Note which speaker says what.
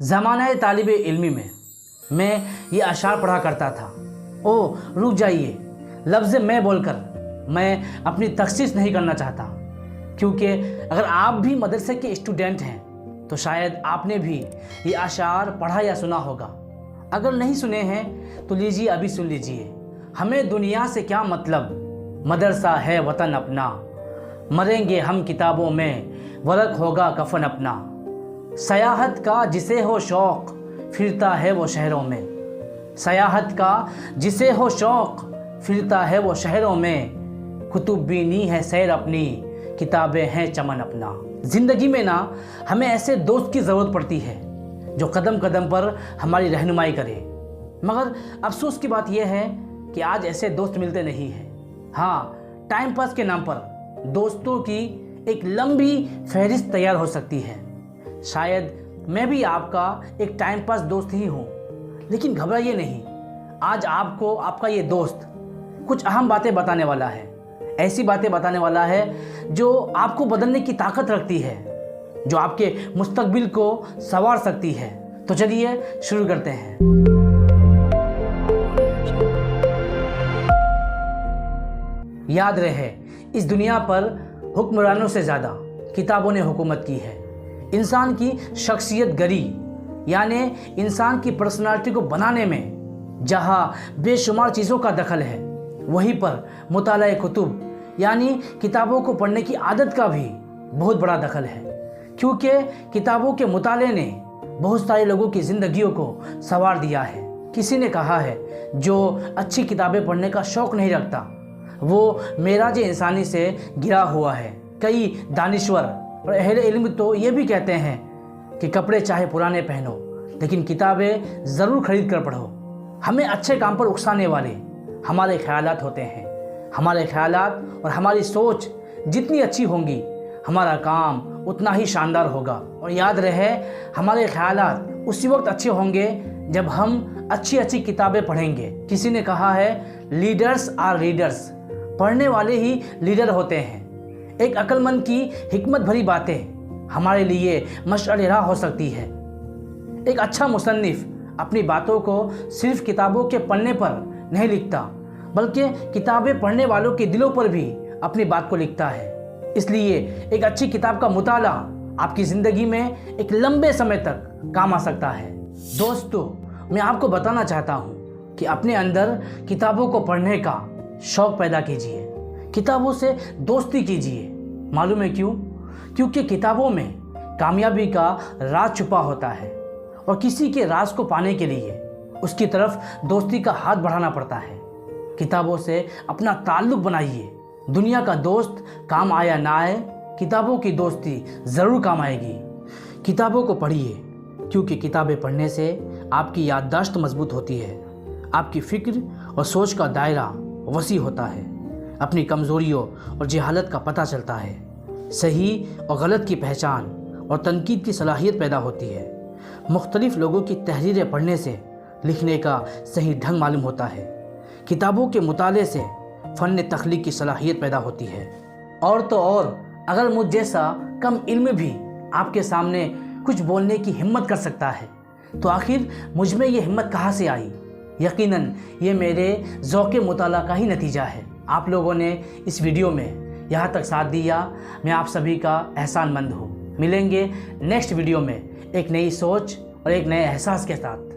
Speaker 1: ज़माना तालिब इल्मी में मैं ये अशार पढ़ा करता था। ओ रुक जाइए, लफ्ज़ मैं बोलकर मैं अपनी तखसीस नहीं करना चाहता, क्योंकि अगर आप भी मदरसे के स्टूडेंट हैं तो शायद आपने भी ये अशार पढ़ा या सुना होगा। अगर नहीं सुने हैं तो लीजिए अभी सुन लीजिए। हमें दुनिया से क्या मतलब, मदरसा है वतन अपना, मरेंगे हम किताबों में, वरक होगा कफन अपना। सयाहत का जिसे हो शौक़ फिरता है वो शहरों में, सयाहत का जिसे हो शौक़ फिरता है वो शहरों में। कुतुब बीनी है सैर अपनी, किताबें हैं चमन अपना। ज़िंदगी में ना हमें ऐसे दोस्त की ज़रूरत पड़ती है जो कदम कदम पर हमारी रहनुमाई करे, मगर अफसोस की बात यह है कि आज ऐसे दोस्त मिलते नहीं हैं। हाँ, टाइम पास के नाम पर दोस्तों की एक लंबी फहरिस्त तैयार हो सकती है। शायद मैं भी आपका एक टाइम पास दोस्त ही हूँ, लेकिन घबराइए नहीं, आज आपको आपका ये दोस्त कुछ अहम बातें बताने वाला है। ऐसी बातें बताने वाला है जो आपको बदलने की ताकत रखती है, जो आपके मुस्तकबिल को संवार सकती है। तो चलिए शुरू करते हैं। याद रहे, इस दुनिया पर हुक्मरानों से ज़्यादा किताबों ने हुकूमत की है। इंसान की शख्सियत गरी यानी इंसान की पर्सनालिटी को बनाने में जहाँ बेशुमार चीज़ों का दखल है, वहीं पर मुताला कुतुब यानी किताबों को पढ़ने की आदत का भी बहुत बड़ा दखल है, क्योंकि किताबों के मुताले ने बहुत सारे लोगों की ज़िंदगियों को संवार दिया है। किसी ने कहा है जो अच्छी किताबें पढ़ने का शौक़ नहीं रखता वो मेराज इंसानी से गिरा हुआ है। कई दानिश्वर और अहले इल्म तो ये भी कहते हैं कि कपड़े चाहे पुराने पहनो, लेकिन किताबें ज़रूर खरीद कर पढ़ो। हमें अच्छे काम पर उकसाने वाले हमारे ख़यालात होते हैं। हमारे ख़यालात और हमारी सोच जितनी अच्छी होंगी, हमारा काम उतना ही शानदार होगा। और याद रहे, हमारे ख़यालात उसी वक्त अच्छे होंगे जब हम अच्छी अच्छी किताबें पढ़ेंगे। किसी ने कहा है लीडर्स आर रीडर्स, पढ़ने वाले ही लीडर होते हैं। एक अक्लमंद की हिकमत भरी बातें हमारे लिए मशअल राह हो सकती है। एक अच्छा मुसन्निफ अपनी बातों को सिर्फ किताबों के पन्ने पर नहीं लिखता, बल्कि किताबें पढ़ने वालों के दिलों पर भी अपनी बात को लिखता है। इसलिए एक अच्छी किताब का मुताला आपकी ज़िंदगी में एक लंबे समय तक काम आ सकता है। दोस्तों, मैं आपको बताना चाहता हूँ कि अपने अंदर किताबों को पढ़ने का शौक़ पैदा कीजिए, किताबों से दोस्ती कीजिए। मालूम है क्यों? क्योंकि किताबों में कामयाबी का राज छुपा होता है और किसी के राज को पाने के लिए उसकी तरफ दोस्ती का हाथ बढ़ाना पड़ता है। किताबों से अपना ताल्लुक़ बनाइए। दुनिया का दोस्त काम आया ना आए, किताबों की दोस्ती ज़रूर काम आएगी। किताबों को पढ़िए, क्योंकि किताबें पढ़ने से आपकी याददाश्त मजबूत होती है, आपकी फ़िक्र और सोच का दायरा वसी होता है, अपनी कमज़ोरियों और जहालत का पता चलता है, सही और गलत की पहचान और तनकीद की सलाहियत पैदा होती है। मुख्तलिफ़ लोगों की तहरीरें पढ़ने से लिखने का सही ढंग मालूम होता है। किताबों के मुताले से फ़न तख्लीक की सलाहियत पैदा होती है। और तो और, अगर मुझ जैसा कम इल्म भी आपके सामने कुछ बोलने की हिम्मत कर सकता है, तो आखिर मुझ में ये हिम्मत कहाँ से आई? यकीनन ये मेरे ज़ौक़े मुताला का ही नतीजा है। आप लोगों ने इस वीडियो में यहाँ तक साथ दिया, मैं आप सभी का एहसानमंद हूँ। मिलेंगे नेक्स्ट वीडियो में एक नई सोच और एक नए एहसास के साथ।